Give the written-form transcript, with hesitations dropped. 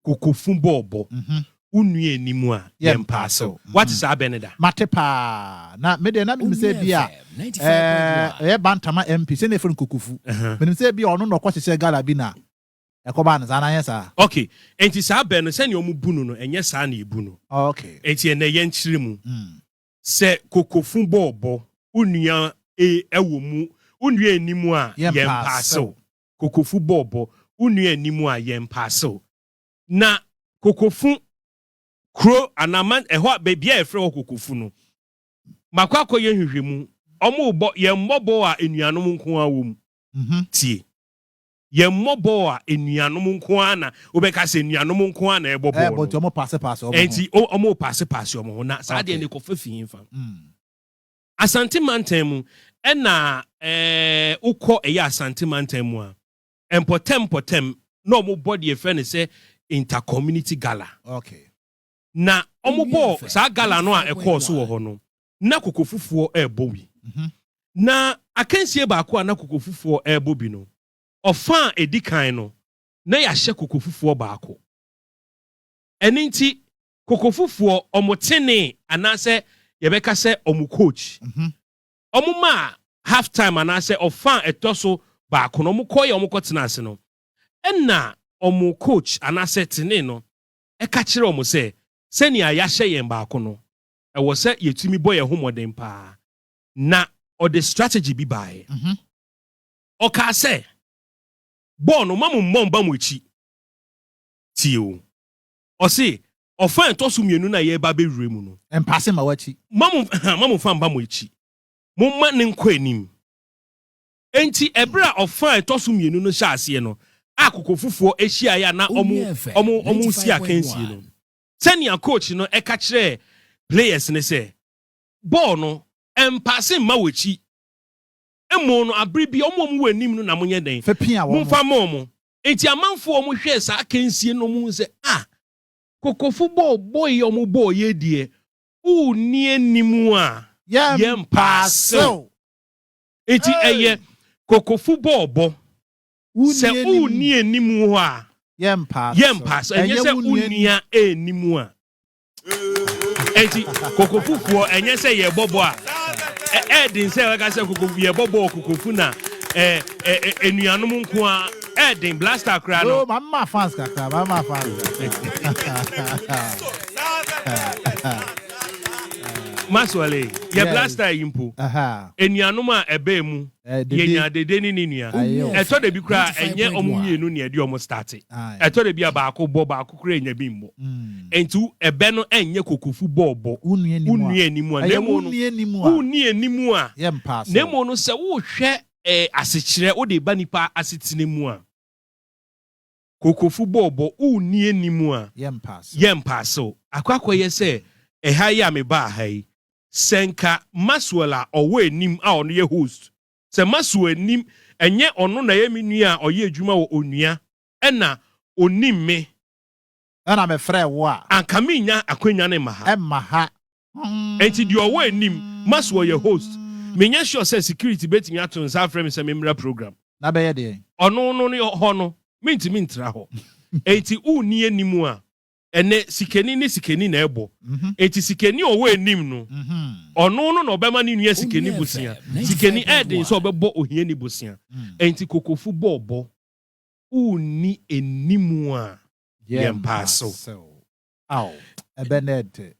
Kokofu bɔɔlbɔ. Onua anim a yɛn passe. What is Abeneda? Matepa. Na me de na me say bia. Bantama MP say ne from Kokofu. Me say bia ono no kwese gala bi na. Ekoba na sana yesa. Okay. Enti sa ben no se ne omu bunu no enye sa na ebu no. Okay. Enti ene ye nkyire mu. Se Kokofu bɔɔlbɔ. Onua ewo mu. Onua anim a yɛn passe. Kokofu bɔɔlbɔ. Onua anim a yɛn passe. Na Kokofu Kro anaman ehwa baby e frɛ Kokofu no makwakɔ ye hwehwemu ɔmo bɔ ye mmɔbɔ a enuanom nko a wom tie ye mmɔbɔ a enuanom nko a na obɛka sɛ enuanom nko a na ɛbɔbɔ but ɔmo passe ɔmo enti ɔmo passe ɔmo ho na saa de ne kɔfa fiin fa Asante mantam mu ɛna ukɔ ɛyɛ Asante mantam mu a empotem na ɔmo bɔ de frɛ ne sɛ intercommunity gala okay. Na omubo sa gala no a ekọ so wo ho no na Kokofufuo ebo wi na akansie ba ko na Kokofufuo ebo bi no ofa edikan no na ya hye Kokofufuo ba ko eninti Kokofufuo omotene anase yebeka se omu coach omuma half time anase ofa etoso ba ko no omukoye omukotena ase no enna omu coach anase tene no eka kire omu se senia ya hye yen ba ko no ewo se yetumi boy ye homoden pa na o the strategy bi bae o ka se ball no mamu mmomba mu echi tio o se o fan to so mienu na ye ba be wure mu no empase ma wachi mamu fan ba mu echi mumma ne nkɔ anim enti ebra o fan to so mienu no hya ase no Kokofufuo ehia ya na omu si akansie no senior coach no eka kire players ne say ball no empase ma wachi emo no abribi omu wanim no na munye den mumfa momo enti amanfo omu hwe sa akansie no mu se Kokofu boy omu boy ye die uni animu a yempase enti eye Kokofu bɔɔlbɔ se uni animu a yempase enye se unia animu a enti Kokofufuo enye se ye bɔbɔ a edin se weka se Kokofu ye bɔbɔ Kokofu na enuanom nko a edin blaster kra no mama fans kakra mama fans Maswale ye blaster yimpo enuanom a ebe mu ye nya dede ni nua eto de bi kra enye omumienu ne ade omo start eto de bi abaako bɔ baako kra enya bi mbo entu ebe no enye Kokofu bɔɔlbɔ unu animu a nemo no se wo hwɛ asekyerɛ wo de ba nipa asetine mu a Kokofu bɔɔlbɔ unu animu a yempase akwakoye se eha ya me ba hai senka Maswala owo anim a ono ye host se Maswala anim enye ono na ye menua a oye adwuma wo Onua ena onim me ana me frɛ wo a anka menya akwanya ne maha enti di owo anim Maswala ye host menya sure say security betimi ato nsa frɛ me se memra program na be ye de ono no ne ho no mentimi ntra ho enti uni anim a ene sikeni na ebo enti sikeni owo anim no ono no na obema ni nua sikeni busia sikeni edin so obebo ohia ni busia enti Kokofu bɔɔlbɔ uni animu a yempase aw ebened